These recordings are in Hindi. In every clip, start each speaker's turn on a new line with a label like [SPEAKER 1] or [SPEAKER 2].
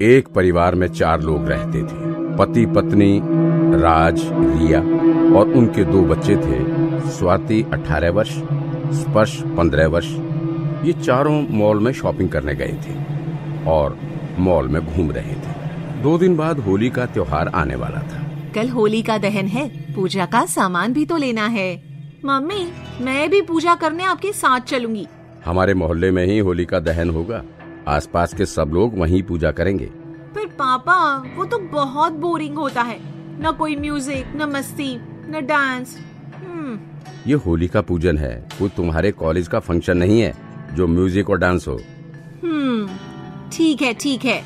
[SPEAKER 1] एक परिवार में 4 लोग रहते थे। पति पत्नी राज, रिया और उनके 2 बच्चे थे। स्वाति 18 वर्ष, स्पर्श 15 वर्ष। ये चारों मॉल में शॉपिंग करने गए थे और मॉल में घूम रहे थे। 2 दिन बाद होली का त्योहार आने वाला था।
[SPEAKER 2] कल होली का दहन है, पूजा का सामान भी तो लेना है। मम्मी, मैं भी पूजा करने आपके साथ चलूंगी।
[SPEAKER 1] हमारे मोहल्ले में ही होली का दहन होगा। आसपास के सब लोग वहीं पूजा करेंगे।
[SPEAKER 2] पर पापा, वो तो बहुत बोरिंग होता है। न कोई म्यूजिक, न मस्ती, न डांस।
[SPEAKER 1] ये होली का पूजन है, कोई तुम्हारे कॉलेज का फंक्शन नहीं है जो म्यूजिक और डांस हो।
[SPEAKER 2] ठीक है ठीक है।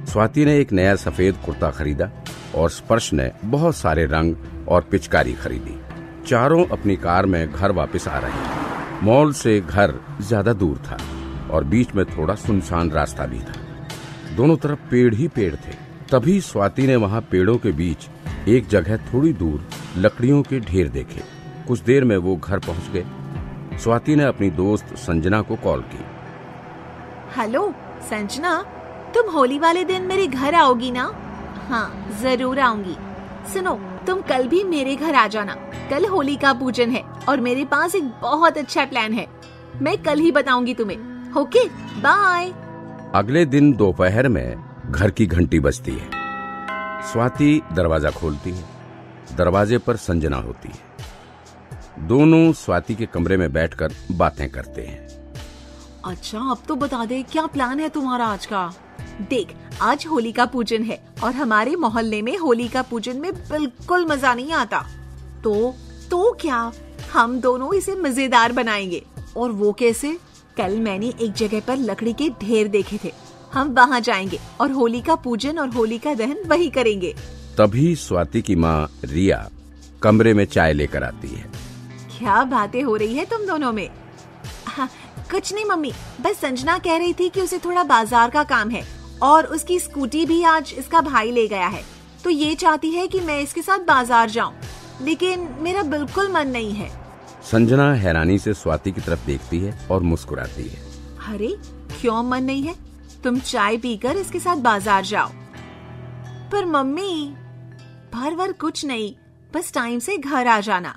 [SPEAKER 1] स्वाति ने एक नया सफेद कुर्ता खरीदा और स्पर्श ने बहुत सारे रंग और पिचकारी खरीदी। चारों अपनी कार में घर वापस आ रहे। मॉल से घर ज्यादा दूर था और बीच में थोड़ा सुनसान रास्ता भी था। दोनों तरफ पेड़ ही पेड़ थे। तभी स्वाति ने वहां पेड़ों के बीच एक जगह थोड़ी दूर लकड़ियों के ढेर देखे। कुछ देर में वो घर पहुंच गए। स्वाति ने अपनी दोस्त संजना को कॉल की।
[SPEAKER 2] हेलो संजना, तुम होली वाले दिन मेरे घर आओगी ना? हाँ, जरूर आऊंगी। सुनो, तुम कल भी मेरे घर आ जाना। कल होली का पूजन है और मेरे पास एक बहुत अच्छा प्लान है। मैं कल ही बताऊंगी तुम्हें। Okay, bye.
[SPEAKER 1] अगले दिन दोपहर में घर की घंटी बजती है। स्वाति दरवाजा खोलती है। दरवाजे पर संजना होती है। दोनों स्वाति के कमरे में बैठकर बातें करते हैं।
[SPEAKER 2] अच्छा, अब तो बता दे, क्या प्लान है तुम्हारा आज का? देख, आज होली का पूजन है और हमारे मोहल्ले में होली का पूजन में बिल्कुल मजा नहीं आता। तो क्या, हम दोनों इसे मजेदार बनाएंगे। और वो कैसे? कल मैंने एक जगह पर लकड़ी के ढेर देखे थे। हम वहाँ जाएंगे और होली का पूजन और होली का दहन वही करेंगे।
[SPEAKER 1] तभी स्वाति की माँ रिया कमरे में चाय लेकर आती है।
[SPEAKER 2] क्या बातें हो रही है तुम दोनों में? हाँ, कुछ नहीं मम्मी, बस संजना कह रही थी कि उसे थोड़ा बाजार का काम है और उसकी स्कूटी भी आज इसका भाई ले गया है, तो ये चाहती है कि मैं इसके साथ बाजार जाऊं, लेकिन मेरा बिल्कुल मन नहीं है।
[SPEAKER 1] संजना हैरानी से स्वाति की तरफ देखती है और मुस्कुराती है।
[SPEAKER 2] अरे, क्यों मन नहीं है? तुम चाय पीकर इसके साथ बाजार जाओ। पर मम्मी, भर कुछ नहीं, बस टाइम से घर आ जाना।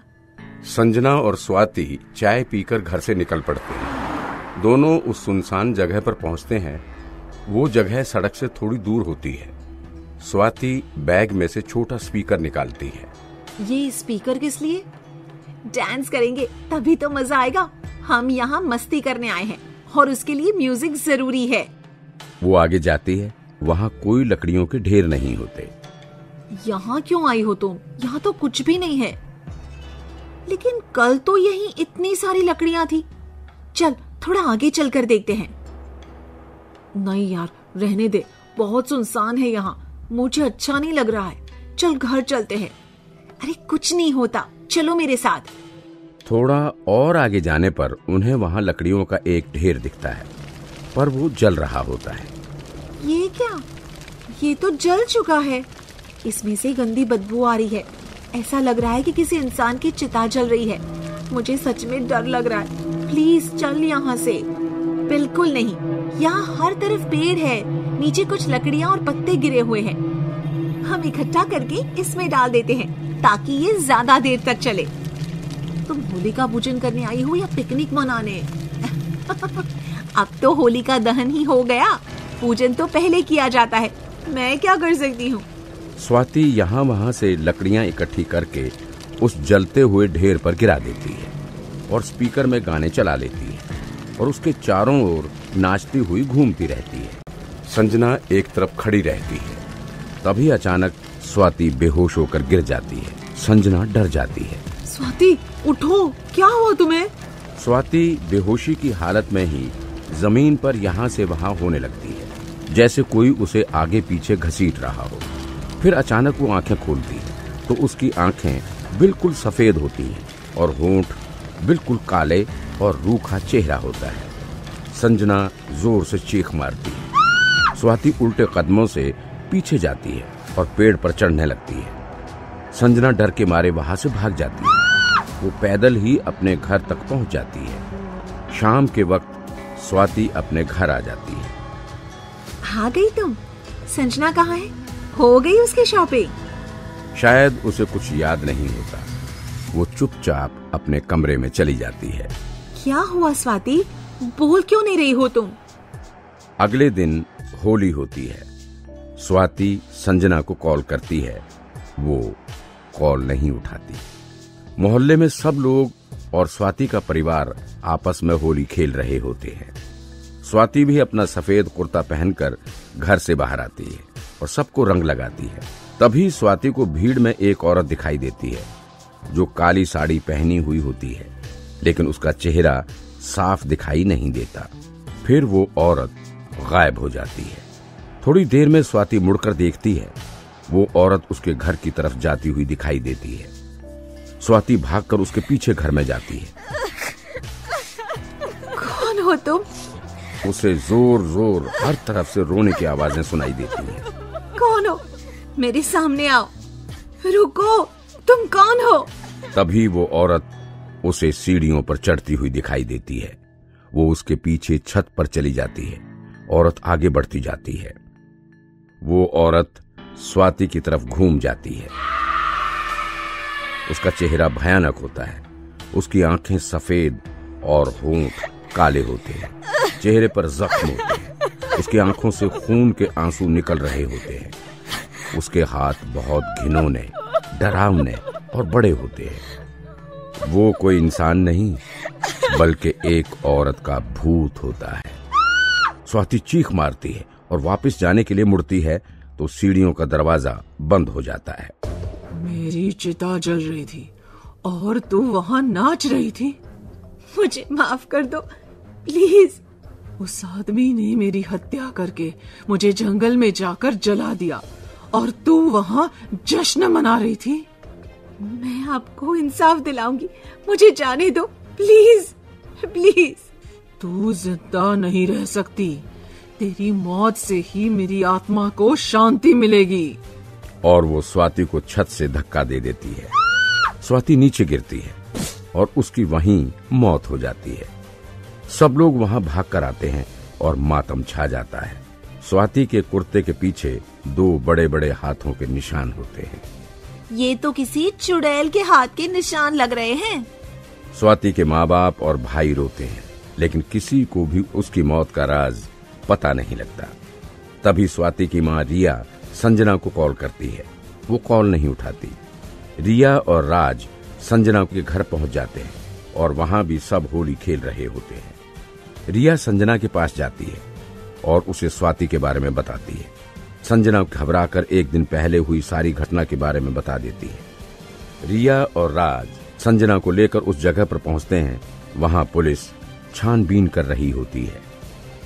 [SPEAKER 1] संजना और स्वाति चाय पीकर घर से निकल पड़ते हैं। दोनों उस सुनसान जगह पर पहुंचते हैं। वो जगह सड़क से थोड़ी दूर होती है। स्वाति बैग में से छोटा स्पीकर निकालती है।
[SPEAKER 2] ये स्पीकर किस लिए? डांस करेंगे, तभी तो मजा आएगा। हम यहाँ मस्ती करने आए हैं और उसके लिए म्यूजिक जरूरी है।
[SPEAKER 1] वो आगे जाती है। वहाँ कोई लकड़ियों के ढेर नहीं होते।
[SPEAKER 2] यहाँ क्यों आई हो तुम? यहाँ तो कुछ भी नहीं है। लेकिन कल तो यहीं इतनी सारी लकड़ियां थी। चल, थोड़ा आगे चलकर देखते हैं। नहीं यार, रहने दे, बहुत सुनसान है यहाँ, मुझे अच्छा नहीं लग रहा है। चल घर चलते हैं। अरे कुछ नहीं होता, चलो मेरे साथ।
[SPEAKER 1] थोड़ा और आगे जाने पर उन्हें वहाँ लकड़ियों का एक ढेर दिखता है, पर वो जल रहा होता है।
[SPEAKER 2] ये क्या? ये तो जल चुका है। इसमें से गंदी बदबू आ रही है। ऐसा लग रहा है कि किसी इंसान की चिता जल रही है। मुझे सच में डर लग रहा है। प्लीज चल यहाँ से। बिल्कुल नहीं, यहाँ हर तरफ पेड़ है, नीचे कुछ लकड़ियाँ और पत्ते गिरे हुए हैं। हम इकट्ठा करके इसमें डाल देते हैं ताकि ये ज्यादा देर तक चले। तुम होली का पूजन करने आई हो या पिकनिक मनाने? अब तो होली का दहन ही हो गया। पूजन तो पहले किया जाता है, मैं क्या कर सकती हूँ।
[SPEAKER 1] स्वाति यहाँ वहाँ से लकड़ियाँ इकट्ठी करके उस जलते हुए ढेर पर गिरा देती है और स्पीकर में गाने चला लेती है और उसके चारों ओर नाचती हुई घूमती रहती है। संजना एक तरफ खड़ी रहती है। तभी अचानक स्वाति बेहोश होकर गिर जाती है। संजना डर जाती है।
[SPEAKER 2] स्वाति, उठो, क्या हुआ तुम्हें?
[SPEAKER 1] स्वाति बेहोशी की हालत में ही जमीन पर यहाँ से वहाँ होने लगती है, जैसे कोई उसे आगे पीछे घसीट रहा हो। फिर अचानक वो आंखें खोलती है तो उसकी आंखें बिल्कुल सफेद होती हैं और होंठ बिल्कुल काले और रूखा चेहरा होता है। संजना जोर से चीख मारती है। स्वाति उल्टे कदमों से पीछे जाती है और पेड़ पर चढ़ने लगती है। संजना डर के मारे वहां से भाग जाती है। वो पैदल ही अपने घर तक पहुंच जाती है। शाम के वक्त स्वाति अपने घर आ जाती है।
[SPEAKER 2] आ गई तुम? संजना कहाँ है? हो गई उसकी शॉपिंग?
[SPEAKER 1] शायद उसे कुछ याद नहीं होता। वो चुपचाप अपने कमरे में चली जाती है।
[SPEAKER 2] क्या हुआ स्वाति? बोल क्यों नहीं रही हो तुम?
[SPEAKER 1] अगले दिन होली होती है। स्वाति संजना को कॉल करती है, वो कॉल नहीं उठाती। मोहल्ले में सब लोग और स्वाति का परिवार आपस में होली खेल रहे होते हैं। स्वाति भी अपना सफेद कुर्ता पहनकर घर से बाहर आती है और सबको रंग लगाती है। तभी स्वाति को भीड़ में एक औरत दिखाई देती है जो काली साड़ी पहनी हुई होती है, लेकिन उसका चेहरा साफ दिखाई नहीं देता। फिर वो औरत गायब हो जाती है। थोड़ी देर में स्वाति मुड़कर देखती है, वो औरत उसके घर की तरफ जाती हुई दिखाई देती है। स्वाति भागकर उसके पीछे घर में जाती है।
[SPEAKER 2] कौन हो तुम?
[SPEAKER 1] उसे जोर जोर हर तरफ से रोने की आवाजें सुनाई देती हैं।
[SPEAKER 2] कौन हो? मेरे सामने आओ। रुको, तुम कौन हो?
[SPEAKER 1] तभी वो औरत उसे सीढ़ियों पर चढ़ती हुई दिखाई देती है। वो उसके पीछे छत पर चली जाती है। औरत आगे बढ़ती जाती है। वो औरत स्वाति की तरफ घूम जाती है। उसका चेहरा भयानक होता है। उसकी आंखें सफेद और होंठ काले होते हैं। चेहरे पर जख्म होते हैं। उसकी आंखों से खून के आंसू निकल रहे होते हैं। उसके हाथ बहुत घिनौने, डरावने और बड़े होते हैं। वो कोई इंसान नहीं बल्कि एक औरत का भूत होता है। स्वाति चीख मारती है और वापस जाने के लिए मुड़ती है तो सीढ़ियों का दरवाजा बंद हो जाता है।
[SPEAKER 3] मेरी चिता जल रही थी और तू वहाँ नाच रही थी।
[SPEAKER 2] मुझे माफ कर दो प्लीज।
[SPEAKER 3] उस आदमी ने मेरी हत्या करके मुझे जंगल में जाकर जला दिया और तू वहाँ जश्न मना रही थी।
[SPEAKER 2] मैं आपको इंसाफ दिलाऊंगी, मुझे जाने दो प्लीज प्लीज।
[SPEAKER 3] तू जिंदा नहीं रह सकती। तेरी मौत से ही मेरी आत्मा को शांति मिलेगी।
[SPEAKER 1] और वो स्वाति को छत से धक्का दे देती है। स्वाति नीचे गिरती है और उसकी वहीं मौत हो जाती है। सब लोग वहां भागकर आते हैं और मातम छा जाता है। स्वाति के कुर्ते के पीछे 2 बड़े बड़े हाथों के निशान होते हैं।
[SPEAKER 2] ये तो किसी चुड़ैल के हाथ के निशान लग रहे हैं।
[SPEAKER 1] स्वाति के माँ बाप और भाई रोते हैं, लेकिन किसी को भी उसकी मौत का राज पता नहीं लगता। तभी स्वाति की माँ रिया संजना को कॉल करती है। वो कॉल नहीं उठाती। रिया और राज संजना के घर पहुंच जाते हैं और वहां भी सब होली खेल रहे होते हैं। रिया संजना के पास जाती है और उसे स्वाति के बारे में बताती है। संजना घबराकर एक दिन पहले हुई सारी घटना के बारे में बता देती है। रिया और राज संजना को लेकर उस जगह पर पहुंचते हैं। वहां पुलिस छानबीन कर रही होती है।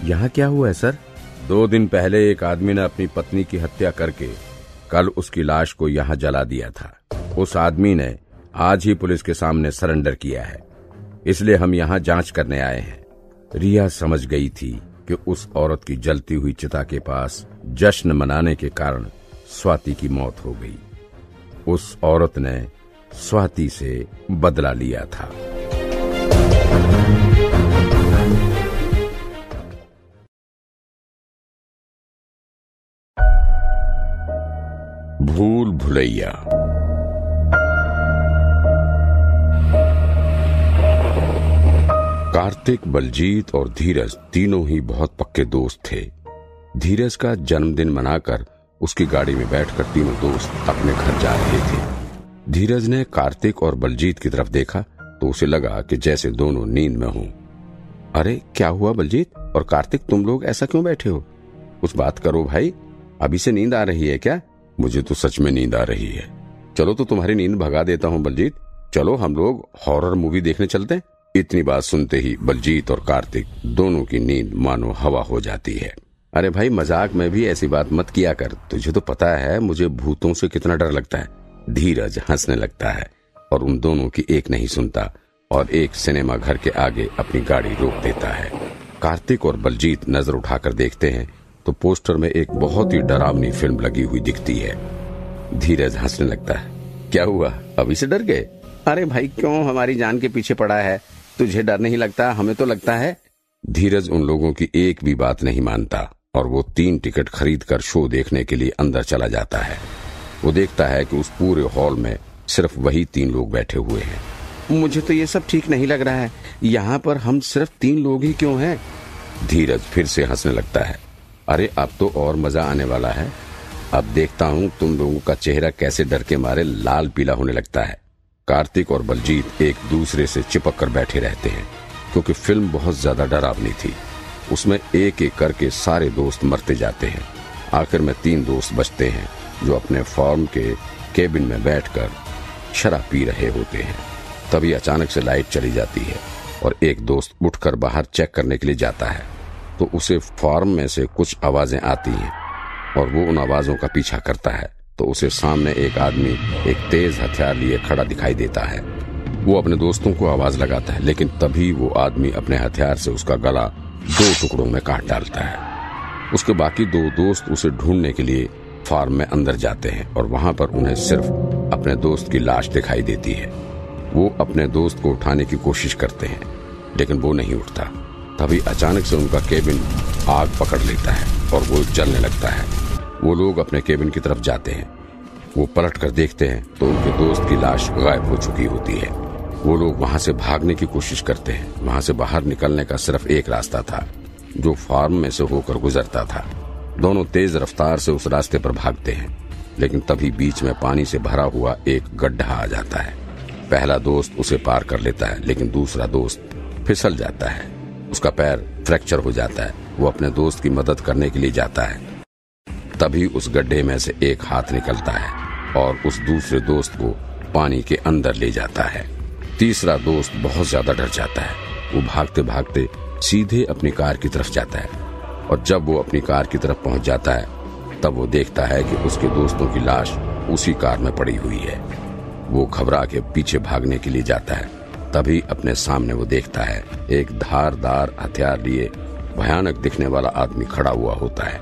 [SPEAKER 1] यहाँ क्या हुआ है सर? 2 दिन पहले एक आदमी ने अपनी पत्नी की हत्या करके कल उसकी लाश को यहाँ जला दिया था। उस आदमी ने आज ही पुलिस के सामने सरेंडर किया है, इसलिए हम यहाँ जांच करने आए हैं। रिया समझ गई थी कि उस औरत की जलती हुई चिता के पास जश्न मनाने के कारण स्वाति की मौत हो गई। उस औरत ने स्वाति से बदला लिया था। भूल भुलैया। कार्तिक, बलजीत और धीरज तीनों ही बहुत पक्के दोस्त थे। धीरज का जन्मदिन मनाकर उसकी गाड़ी में बैठकर तीनों दोस्त अपने घर जा रहे थे। धीरज ने कार्तिक और बलजीत की तरफ देखा तो उसे लगा कि जैसे दोनों नींद में हों। अरे क्या हुआ बलजीत और कार्तिक, तुम लोग ऐसा क्यों बैठे हो? कुछ बात करो भाई, अभी से नींद आ रही है क्या? मुझे तो सच में नींद आ रही है। चलो तो तुम्हारी नींद भगा देता हूँ बलजीत। चलो हम लोग हॉरर मूवी देखने चलते हैं। इतनी बात सुनते ही बलजीत और कार्तिक दोनों की नींद मानो हवा हो जाती है। अरे भाई मजाक में भी ऐसी बात मत किया कर, तुझे तो पता है मुझे भूतों से कितना डर लगता है। धीरज हंसने लगता है और उन दोनों की एक नहीं सुनता और एक सिनेमा घर के आगे अपनी गाड़ी रोक देता है। कार्तिक और बलजीत नजर उठाकर देखते हैं तो पोस्टर में एक बहुत ही डरावनी फिल्म लगी हुई दिखती है। धीरज हंसने लगता है। क्या हुआ, अभी से डर गए? अरे भाई क्यों हमारी जान के पीछे पड़ा है? तुझे डर नहीं लगता? हमें तो लगता है। धीरज उन लोगों की एक भी बात नहीं मानता और वो 3 टिकट खरीद कर शो देखने के लिए अंदर चला जाता है। वो देखता है कि उस पूरे हॉल में सिर्फ वही 3 लोग बैठे हुए हैं। मुझे तो ये सब ठीक नहीं लग रहा है, यहाँ पर हम सिर्फ 3 लोग ही क्यों हैं? धीरज फिर से हंसने लगता है। अरे अब तो और मजा आने वाला है। अब देखता हूँ तुम लोगों का चेहरा कैसे डर के मारे लाल पीला होने लगता है। कार्तिक और बलजीत एक दूसरे से चिपक कर बैठे रहते हैं क्योंकि फिल्म बहुत ज्यादा डरावनी थी। उसमें एक एक करके सारे दोस्त मरते जाते हैं। आखिर में 3 दोस्त बचते हैं जो अपने फार्म के केबिन में बैठकर शराब पी रहे होते हैं। तभी अचानक से लाइट चली जाती है और एक दोस्त उठकर बाहर चेक करने के लिए जाता है तो उसे फार्म में से कुछ आवाजें आती हैं और वो उन आवाजों का पीछा करता है तो उसे सामने एक आदमी एक तेज हथियार लिए खड़ा दिखाई देता है। वो अपने दोस्तों को आवाज लगाता है लेकिन तभी वो आदमी अपने हथियार से उसका गला 2 टुकड़ों में काट डालता है। उसके बाकी 2 दोस्त उसे ढूंढने के लिए फार्म में अंदर जाते हैं और वहां पर उन्हें सिर्फ अपने दोस्त की लाश दिखाई देती है। वो अपने दोस्त को उठाने की कोशिश करते हैं लेकिन वो नहीं उठता। तभी अचानक से उनका केबिन आग पकड़ लेता है और वो जलने लगता है। वो लोग अपने केबिन की तरफ जाते हैं। वो पलट कर देखते हैं तो उनके दोस्त की लाश गायब हो चुकी होती है। वो लोग वहां से भागने की कोशिश करते हैं। वहां से बाहर निकलने का सिर्फ एक रास्ता था जो फार्म में से होकर गुजरता था। दोनों तेज रफ्तार से उस रास्ते पर भागते हैं लेकिन तभी बीच में पानी से भरा हुआ एक गड्ढा आ जाता है। पहला दोस्त उसे पार कर लेता है लेकिन दूसरा दोस्त फिसल जाता है। उसका पैर फ्रैक्चर हो जाता है। वो अपने दोस्त की मदद करने के लिए जाता है। तभी उस गड्ढे में से एक हाथ निकलता है और उस दूसरे दोस्त को पानी के अंदर ले जाता है। तीसरा दोस्त बहुत ज्यादा डर जाता है। वो भागते भागते सीधे अपनी कार की तरफ जाता है और जब वो अपनी कार की तरफ पहुंच जाता है तब वो देखता है कि उसके दोस्तों की लाश उसी कार में पड़ी हुई है। वो घबरा के पीछे भागने के लिए जाता है। तभी अपने सामने वो देखता है एक धारदार हथियार लिए भयानक दिखने वाला आदमी खड़ा हुआ होता है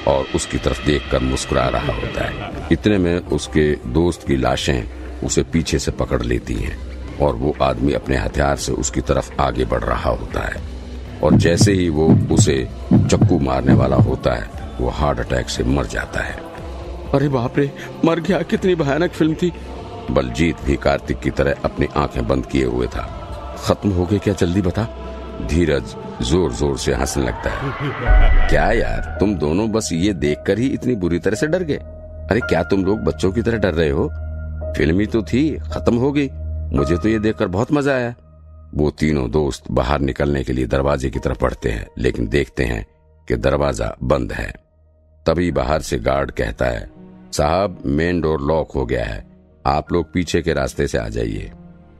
[SPEAKER 1] और उसकी तरफ देखकर मुस्कुरा रहा होता है। इतने में उसके दोस्त की लाशें उसे पीछे से पकड़ लेती हैं और वो आदमी अपने हथियार से उसकी तरफ आगे बढ़ रहा होता है और जैसे ही वो उसे चक्कू मारने वाला होता है वो हार्ट अटैक से मर जाता है। अरे बाप रे, मर गया। कितनी भयानक फिल्म थी। बलजीत भी कार्तिक की तरह अपनी आंखें बंद किए हुए था। खत्म हो गए क्या, जल्दी बता। धीरज जोर जोर से हंसने लगता है। क्या यार, तुम दोनों बस ये देखकर ही इतनी बुरी तरह से डर गए। अरे क्या तुम लोग बच्चों की तरह डर रहे हो? फिल्म ही तो थी, खत्म हो गई। मुझे तो ये देखकर बहुत मजा आया। वो तीनों दोस्त बाहर निकलने के लिए दरवाजे की तरफ बढ़ते हैं लेकिन देखते हैं कि दरवाजा बंद है। तभी बाहर से गार्ड कहता है, साहब मेन डोर लॉक हो गया है, आप लोग पीछे के रास्ते से आ जाइए।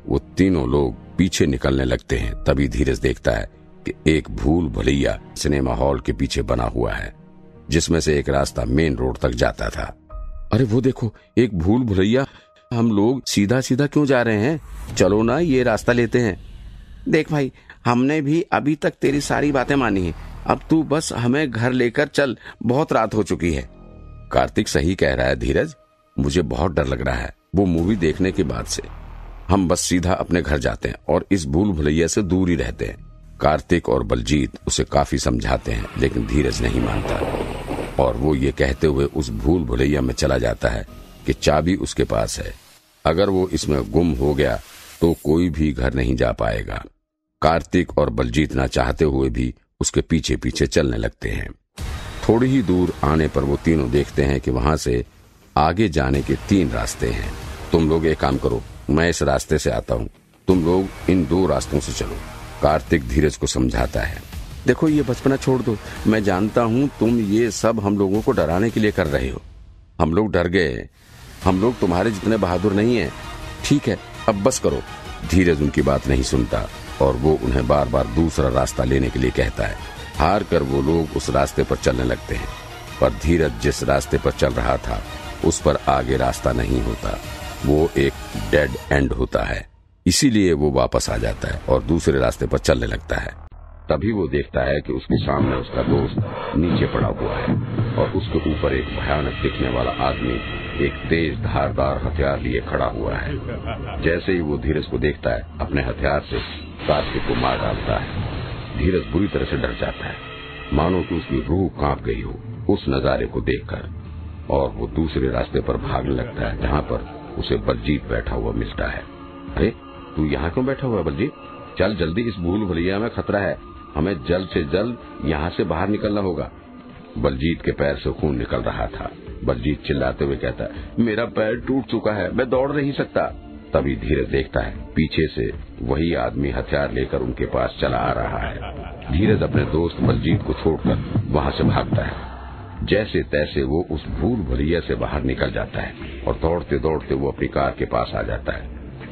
[SPEAKER 1] वो तीनों लोग पीछे निकलने लगते हैं। तभी धीरज देखता है कि एक भूल भुलैया सिनेमा हॉल के पीछे बना हुआ है जिसमें से एक रास्ता मेन रोड तक जाता था। अरे वो देखो, एक भूल भुलैया। हम लोग सीधा सीधा क्यों जा रहे हैं? चलो ना ये रास्ता लेते हैं। देख भाई, हमने भी अभी तक तेरी सारी बातें मानी हैं। अब तू बस हमें घर लेकर चल, बहुत रात हो चुकी है। कार्तिक सही कह रहा है धीरज, मुझे बहुत डर लग रहा है वो मूवी देखने के बाद से। हम बस सीधा अपने घर जाते हैं और इस भूल भुलैया से दूर ही रहते हैं। कार्तिक और बलजीत उसे काफी समझाते हैं लेकिन धीरज नहीं मानता और वो ये कहते हुए उस भूल भुलैया में चला जाता है कि चाबी उसके पास है। अगर वो इसमें गुम हो गया तो कोई भी घर नहीं जा पाएगा। कार्तिक और बलजीत ना चाहते हुए भी उसके पीछे पीछे चलने लगते हैं। थोड़ी ही दूर आने पर वो तीनों देखते हैं कि वहां से आगे जाने के 3 रास्ते हैं। तुम लोग एक काम करो, मैं इस रास्ते से आता हूँ, तुम लोग इन 2 रास्तों से चलो। कार्तिक धीरज को समझाता है, देखो ये बचपना छोड़ दो। मैं जानता हूँ तुम ये सब हम लोगों को डराने के लिए कर रहे हो। हम लोग डर गए, हम लोग तुम्हारे जितने बहादुर नहीं है। ठीक है, अब बस करो। धीरज उनकी बात नहीं सुनता और वो उन्हें बार बार दूसरा रास्ता लेने के लिए कहता है। हार कर वो लोग उस रास्ते पर चलने लगते हैं पर धीरज जिस रास्ते पर चल रहा था उस पर आगे रास्ता नहीं होता, वो एक डेड एंड होता है। इसीलिए वो वापस आ जाता है और दूसरे रास्ते पर चलने लगता है। तभी वो देखता है कि उसके सामने उसका दोस्त नीचे पड़ा हुआ है और उसके ऊपर एक भयानक दिखने वाला आदमी एक तेज धारदार हथियार लिए खड़ा हुआ है। जैसे ही वो धीरज को देखता है अपने हथियार से कार्तिक को मार डालता है। धीरज बुरी तरह से डर जाता है मानो कि उसकी रूह कांप गई हो उस नजारे को देखकर, और वो दूसरे रास्ते पर भागने लगता है जहाँ पर उसे बलजीत बैठा हुआ मिलता है। अरे तू यहाँ क्यों बैठा हुआ है बलजीत? चल जल्दी, इस भूल भुलैया में खतरा है, हमें जल्द से जल्द यहाँ से बाहर निकलना होगा। बलजीत के पैर से खून निकल रहा था। बलजीत चिल्लाते हुए कहता है, मेरा पैर टूट चुका है, मैं दौड़ नहीं सकता। तभी धीरज देखता है पीछे से वही आदमी हथियार लेकर उनके पास चला आ रहा है। धीरज अपने दोस्त बलजीत को छोड़कर वहाँ से भागता है। जैसे तैसे वो उस भूल भुलैया से बाहर निकल जाता है और दौड़ते दौड़ते वो अपनी कार के पास आ जाता है,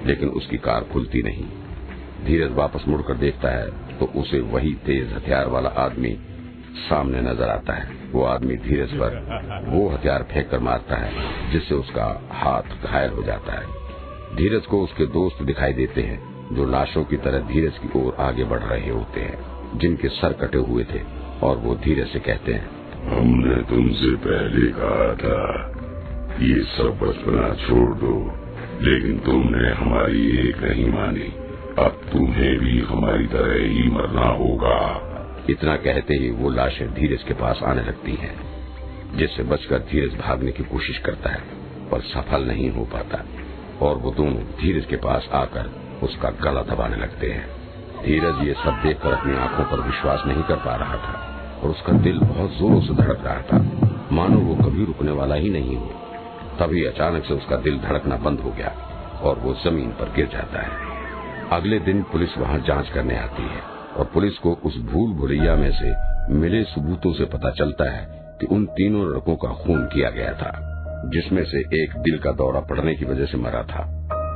[SPEAKER 1] लेकिन उसकी कार खुलती नहीं। धीरज वापस मुड़कर देखता है तो उसे वही तेज हथियार वाला आदमी सामने नजर आता है। वो आदमी धीरज पर वो हथियार फेंक कर मारता है जिससे उसका हाथ घायल हो जाता है। धीरज को उसके दोस्त दिखाई देते हैं जो लाशों की तरह धीरज की ओर आगे बढ़ रहे होते हैं, जिनके सर कटे हुए थे, और वो धीरज से कहते हैं,
[SPEAKER 4] हमने तुमसे पहले कहा था ये सब बचपना छोड़ दो, लेकिन तुमने हमारी एक नहीं मानी। अब तुम्हें भी हमारी तरह ही मरना होगा।
[SPEAKER 1] इतना कहते ही वो लाशें धीरज के पास आने लगती हैं, जिससे बचकर धीरज भागने की कोशिश करता है पर सफल नहीं हो पाता, और वो दोनों धीरज के पास आकर उसका गला दबाने लगते हैं। धीरज ये सब देखकर अपनी आंखों पर विश्वास नहीं कर पा रहा था और उसका दिल बहुत जोरों से धड़क रहा था, मानो वो कभी रुकने वाला ही नहीं हो। तभी अचानक से उसका दिल धड़कना बंद हो गया और वो जमीन पर गिर जाता है। अगले दिन पुलिस वहां जांच करने आती है और पुलिस को उस भूल भुलैया में से मिले सबूतों से पता चलता है कि उन तीनों लड़कों का खून किया गया था, जिसमें से एक दिल का दौरा पड़ने की वजह से मरा था,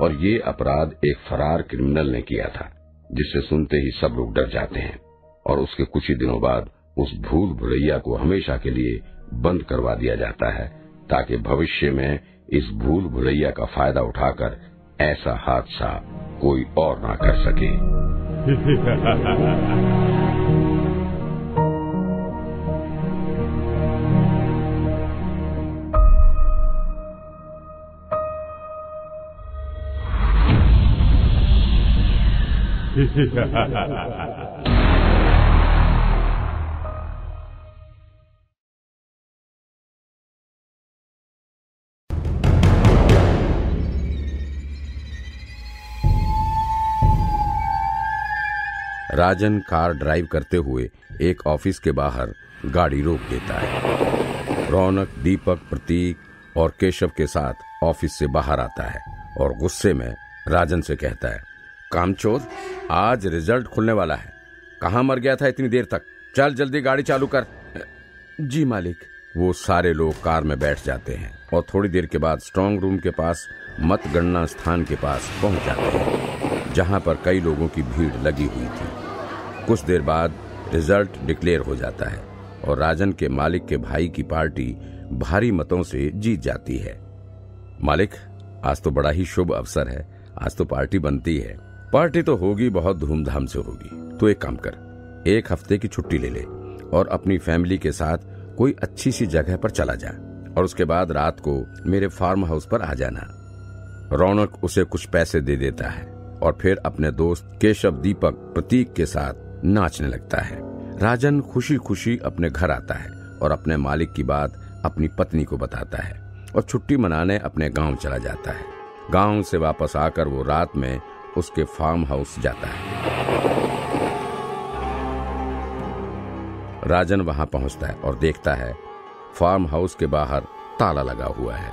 [SPEAKER 1] और ये अपराध एक फरार क्रिमिनल ने किया था, जिससे सुनते ही सब लोग डर जाते हैं। और उसके कुछ ही दिनों बाद उस भूल भुलैया को हमेशा के लिए बंद करवा दिया जाता है, ताकि भविष्य में इस भूल भुलैया का फायदा उठाकर ऐसा हादसा कोई और ना कर सके। राजन कार ड्राइव करते हुए एक ऑफिस के बाहर गाड़ी रोक देता है। रौनक, दीपक, प्रतीक और केशव के साथ ऑफिस से बाहर आता है और गुस्से में राजन से कहता है, कामचोर, आज रिजल्ट खुलने वाला है, कहाँ मर गया था इतनी देर तक? चल जल्दी गाड़ी चालू कर। जी मालिक। वो सारे लोग कार में बैठ जाते हैं और थोड़ी देर के बाद स्ट्रांग रूम के पास मतगणना स्थान के पास पहुंच जाते हैं, जहां पर कई लोगों की भीड़ लगी हुई थी। कुछ देर बाद रिजल्ट डिक्लेयर हो जाता है और राजन के मालिक के भाई की पार्टी भारी मतों से जीत जाती है। मालिक, आज तो बड़ा ही शुभ अवसर है, आज तो पार्टी बनती है। पार्टी तो होगी, बहुत धूमधाम से होगी। तो एक काम कर, एक हफ्ते की छुट्टी ले ले और अपनी फैमिली के साथ कोई अच्छी सी जगह पर चला जा, और उसके बाद रात को मेरे फार्म हाउस पर आ जाना। रौनक उसे कुछ पैसे दे देता है और फिर अपने दोस्त केशव, दीपक, प्रतीक के साथ नाचने लगता है। राजन खुशी खुशी अपने घर आता है और अपने मालिक की बात अपनी पत्नी को बताता है और छुट्टी मनाने अपने गांव चला जाता है। गांव से वापस आकर वो रात में उसके फार्म हाउस जाता है। राजन वहां पहुंचता है और देखता है फार्म हाउस के बाहर ताला लगा हुआ है।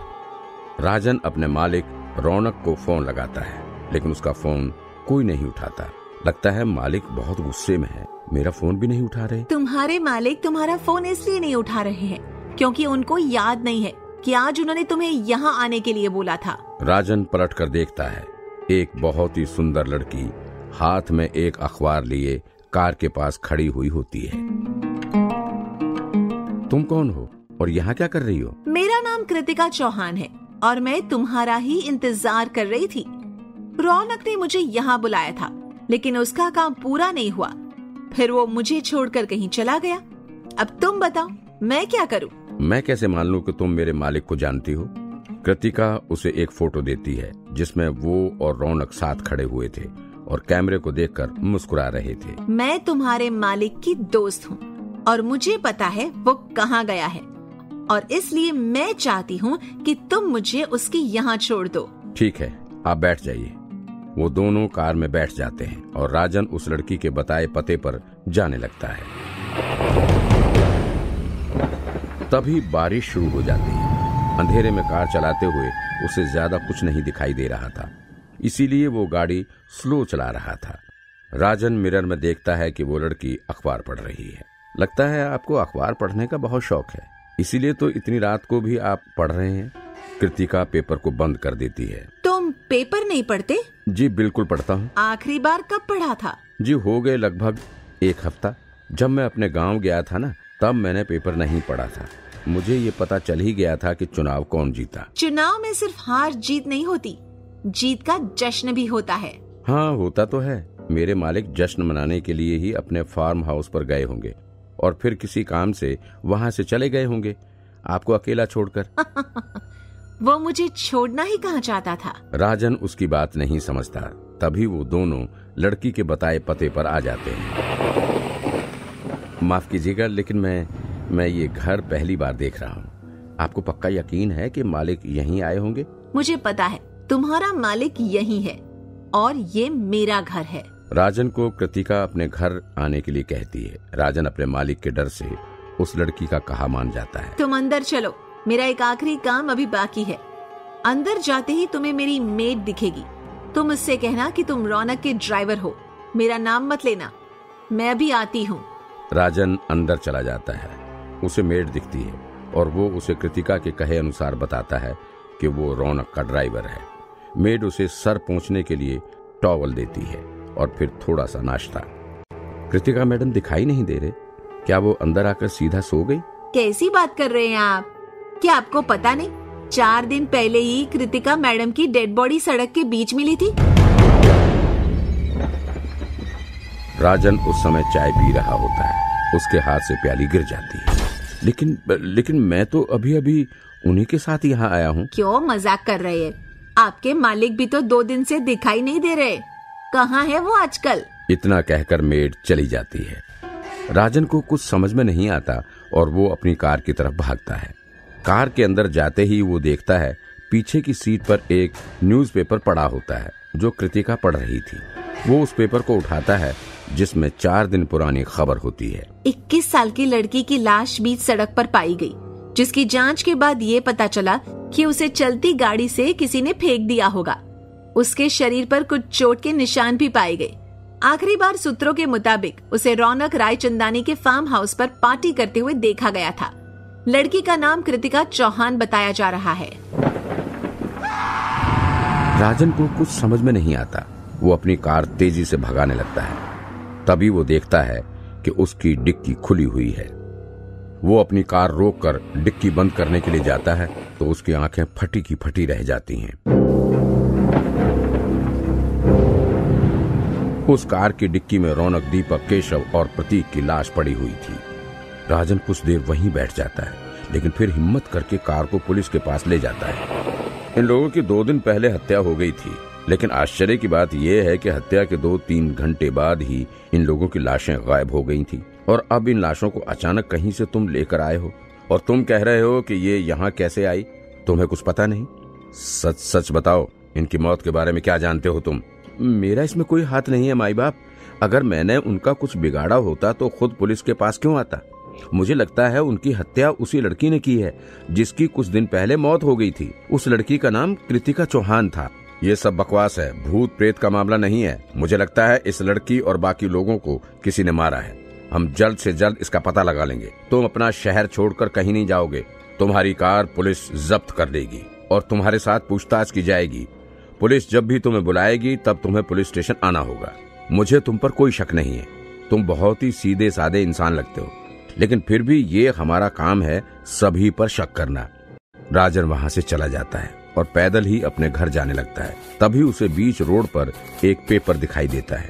[SPEAKER 1] राजन अपने मालिक रौनक को फोन लगाता है, लेकिन उसका फोन कोई नहीं उठाता। लगता है मालिक बहुत गुस्से में है, मेरा फोन भी नहीं उठा रहे।
[SPEAKER 2] तुम्हारे मालिक तुम्हारा फोन इसलिए नहीं उठा रहे हैं क्योंकि उनको याद नहीं है कि आज उन्होंने तुम्हें यहाँ आने के लिए बोला था। राजन
[SPEAKER 1] पलट कर देखता है, एक बहुत ही सुंदर लड़की हाथ में एक अखबार लिए कार के पास खड़ी हुई होती है। तुम कौन हो और यहाँ क्या कर रही हो?
[SPEAKER 2] मेरा नाम कृतिका चौहान है और मैं तुम्हारा ही इंतजार कर रही थी। रौनक ने मुझे यहाँ बुलाया था, लेकिन उसका काम पूरा नहीं हुआ, फिर वो मुझे छोड़कर कहीं चला गया। अब तुम बताओ मैं क्या करूं?
[SPEAKER 1] मैं कैसे मान लूं कि तुम मेरे मालिक को जानती हो? कृतिका उसे एक फोटो देती है जिसमें वो और रौनक साथ खड़े हुए थे और कैमरे को देखकर मुस्कुरा रहे थे।
[SPEAKER 2] मैं तुम्हारे मालिक की दोस्त हूँ और मुझे पता है वो कहाँ गया है, और इसलिए मैं चाहती हूँ कि तुम मुझे उसके यहाँ छोड़ दो।
[SPEAKER 1] ठीक है, आप बैठ जाइए। वो दोनों कार में बैठ जाते हैं और राजन उस लड़की के बताए पते पर जाने लगता है। तभी बारिश शुरू हो जाती है। अंधेरे में कार चलाते हुए उसे ज्यादा कुछ नहीं दिखाई दे रहा था, इसीलिए वो गाड़ी स्लो चला रहा था। राजन मिरर में देखता है कि वो लड़की अखबार पढ़ रही है। लगता है आपको अखबार पढ़ने का बहुत शौक है, इसीलिए तो इतनी रात को भी आप पढ़ रहे हैं। कृतिका पेपर को बंद कर देती है।
[SPEAKER 2] तुम पेपर नहीं पढ़ते?
[SPEAKER 1] जी बिल्कुल पढ़ता हूँ।
[SPEAKER 2] आखिरी बार कब पढ़ा था?
[SPEAKER 1] जी हो गए लगभग 1 हफ्ता। जब मैं अपने गांव गया था ना, तब मैंने पेपर नहीं पढ़ा था। मुझे ये पता चल ही गया था कि चुनाव कौन जीता।
[SPEAKER 2] चुनाव में सिर्फ हार जीत नहीं होती, जीत का जश्न भी होता है।
[SPEAKER 1] हाँ होता तो है। मेरे मालिक जश्न मनाने के लिए ही अपने फार्म हाउस पर गए होंगे और फिर किसी काम से वहाँ से चले गए होंगे, आपको अकेला छोड़कर।
[SPEAKER 2] वो मुझे छोड़ना ही कहाँ चाहता था।
[SPEAKER 1] राजन उसकी बात नहीं समझता। तभी वो दोनों लड़की के बताए पते पर आ जाते हैं। माफ कीजिएगा, लेकिन मैं ये घर पहली बार देख रहा हूँ। आपको पक्का यकीन है कि मालिक यहीं आए होंगे?
[SPEAKER 2] मुझे पता है तुम्हारा मालिक यहीं है और ये मेरा घर है।
[SPEAKER 1] राजन को कृतिका अपने घर आने के लिए कहती है। राजन अपने मालिक के डर से उस लड़की का कहा मान जाता है।
[SPEAKER 2] तुम अंदर चलो, मेरा एक आखिरी काम अभी बाकी है। अंदर जाते ही तुम्हें मेरी मेड दिखेगी। तुम उससे कहना कि तुम रौनक के ड्राइवर हो। मेरा नाम मत लेना, मैं अभी आती हूँ।
[SPEAKER 1] राजन अंदर चला जाता है। उसे मेड दिखती है और वो उसे कृतिका के कहे अनुसार बताता है कि वो रौनक का ड्राइवर है। मेड उसे सर पोंछने के लिए टॉवल देती है और फिर थोड़ा सा नाश्ता। कृतिका मैडम दिखाई नहीं दे रहे, क्या वो अंदर आकर सीधा सो गई?
[SPEAKER 2] कैसी बात कर रहे हैं आप? क्या आपको पता नहीं, 4 दिन पहले ही कृतिका मैडम की डेड बॉडी सड़क के बीच मिली थी।
[SPEAKER 1] राजन उस समय चाय पी रहा होता है। उसके हाथ से प्याली गिर जाती है। लेकिन मैं तो अभी अभी उन्हीं के साथ यहाँ आया हूँ।
[SPEAKER 2] क्यों मजाक कर रहे हैं? आपके मालिक भी तो 2 दिन से दिखाई नहीं दे रहे। कहाँ है वो आजकल?
[SPEAKER 1] इतना कहकर मेड चली जाती है। राजन को कुछ समझ में नहीं आता और वो अपनी कार की तरफ भागता है। कार के अंदर जाते ही वो देखता है पीछे की सीट पर एक न्यूज़पेपर पड़ा होता है जो कृतिका पढ़ रही थी। वो उस पेपर को उठाता है जिसमें 4 दिन पुरानी खबर होती है।
[SPEAKER 2] 21 साल की लड़की की लाश बीच सड़क पर पाई गई, जिसकी जांच के बाद ये पता चला कि उसे चलती गाड़ी से किसी ने फेंक दिया होगा। उसके शरीर पर कुछ चोट के निशान भी पाए गए। आखिरी बार सूत्रों के मुताबिक उसे रौनक रायचंदानी के फार्म हाउस पर पार्टी करते हुए देखा गया था। लड़की का नाम कृतिका चौहान बताया जा रहा है।
[SPEAKER 1] राजन को कुछ समझ में नहीं आता। वो अपनी कार तेजी से भगाने लगता है। तभी वो देखता है कि उसकी डिक्की खुली हुई है। वो अपनी कार रोककर डिक्की बंद करने के लिए जाता है तो उसकी आंखें फटी की फटी रह जाती हैं। उस कार की डिक्की में रौनक, दीपक, केशव और प्रतीक की लाश पड़ी हुई थी। राजन कुछ देर वहीं बैठ जाता है, लेकिन फिर हिम्मत करके कार को पुलिस के पास ले जाता है। इन लोगों की 2 दिन पहले हत्या हो गई थी, लेकिन आश्चर्य की बात यह है कि हत्या के 2-3 घंटे बाद ही इन लोगों की लाशें गायब हो गई थी और अब इन लाशों को अचानक कहीं से तुम लेकर आए हो और तुम कह रहे हो कि ये यहाँ कैसे आई? तुम्हें कुछ पता नहीं? सच सच बताओ, इनकी मौत के बारे में क्या जानते हो तुम? मेरा इसमें कोई हाथ नहीं है माई बाप। अगर मैंने उनका कुछ बिगाड़ा होता तो खुद पुलिस के पास क्यों आता? मुझे लगता है उनकी हत्या उसी लड़की ने की है जिसकी कुछ दिन पहले मौत हो गई थी। उस लड़की का नाम कृतिका चौहान था। ये सब बकवास है, भूत प्रेत का मामला नहीं है। मुझे लगता है इस लड़की और बाकी लोगों को किसी ने मारा है। हम जल्द से जल्द इसका पता लगा लेंगे। तुम अपना शहर छोड़कर कहीं नहीं जाओगे। तुम्हारी कार पुलिस जब्त कर लेगी और तुम्हारे साथ पूछताछ की जाएगी। पुलिस जब भी तुम्हें बुलाएगी तब तुम्हें पुलिस स्टेशन आना होगा। मुझे तुम पर कोई शक नहीं है। तुम बहुत ही सीधे साधे इंसान लगते हो, लेकिन फिर भी ये हमारा काम है सभी पर शक करना। राजन वहां से चला जाता है और पैदल ही अपने घर जाने लगता है। तभी उसे बीच रोड पर एक पेपर दिखाई देता है।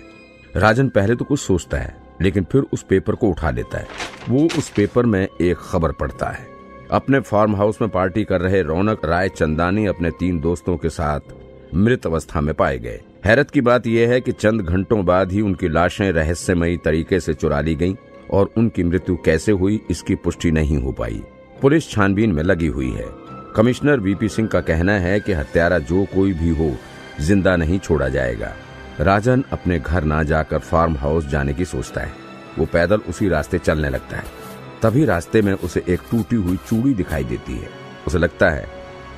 [SPEAKER 1] राजन पहले तो कुछ सोचता है, लेकिन फिर उस पेपर को उठा लेता है। वो उस पेपर में एक खबर पढ़ता है। अपने फार्म हाउस में पार्टी कर रहे रौनक रायचंदानी अपने 3 दोस्तों के साथ मृत अवस्था में पाए गए। हैरत की बात यह है कि चंद घंटों बाद ही उनकी लाशें रहस्यमयी तरीके से चुरा ली गईं और उनकी मृत्यु कैसे हुई इसकी पुष्टि नहीं हो पाई। पुलिस छानबीन में लगी हुई है। कमिश्नर वीपी सिंह का कहना है कि हत्यारा जो कोई भी हो जिंदा नहीं छोड़ा जाएगा। राजन अपने घर ना जाकर फार्म हाउस जाने की सोचता है। वो पैदल उसी रास्ते चलने लगता है। तभी रास्ते में उसे एक टूटी हुई चूड़ी दिखाई देती है। उसे लगता है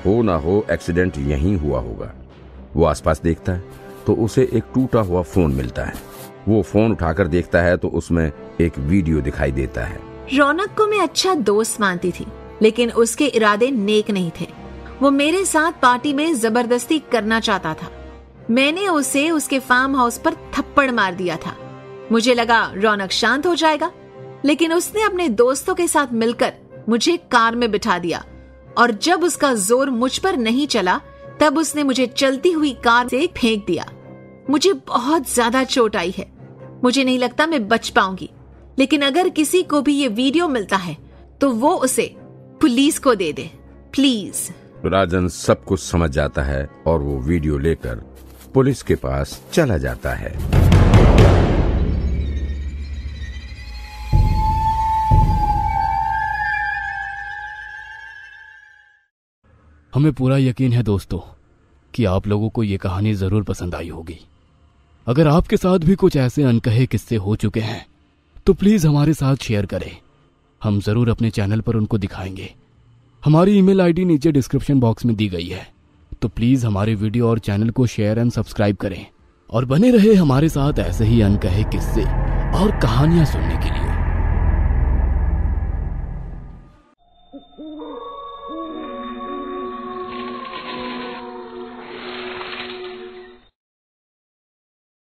[SPEAKER 1] हो ना हो एक्सीडेंट यहीं हुआ होगा। वो आसपास देखता है तो उसे एक टूटा हुआ फोन मिलता है। वो फोन उठाकर देखता है तो उसमें एक वीडियो दिखाई देता है।
[SPEAKER 2] रौनक को मैं अच्छा दोस्त मानती थी, लेकिन उसके इरादे नेक नहीं थे। वो मेरे साथ पार्टी में जबरदस्ती करना चाहता था। मैंने उसे उसके फार्म हाउस पर थप्पड़ मार दिया था। मुझे लगा रौनक शांत हो जाएगा, लेकिन उसने अपने दोस्तों के साथ मिलकर मुझे कार में बिठा दिया और जब उसका जोर मुझ पर नहीं चला तब उसने मुझे चलती हुई कार से फेंक दिया। मुझे बहुत ज्यादा चोट आई है। मुझे नहीं लगता मैं बच पाऊंगी, लेकिन अगर किसी को भी ये वीडियो मिलता है तो वो उसे पुलिस को दे दे प्लीज।
[SPEAKER 1] राजन सब कुछ समझ जाता है और वो वीडियो लेकर पुलिस के पास चला जाता है।
[SPEAKER 5] हमें पूरा यकीन है दोस्तों कि आप लोगों को ये कहानी जरूर पसंद आई होगी। अगर आपके साथ भी कुछ ऐसे अनकहे किस्से हो चुके हैं तो प्लीज हमारे साथ शेयर करें। हम जरूर अपने चैनल पर उनको दिखाएंगे। हमारी ईमेल आईडी नीचे डिस्क्रिप्शन बॉक्स में दी गई है, तो प्लीज हमारे वीडियो और चैनल को शेयर एंड सब्सक्राइब करें और बने रहे हमारे साथ ऐसे ही अनकहे किस्से और कहानियां सुनने के लिए।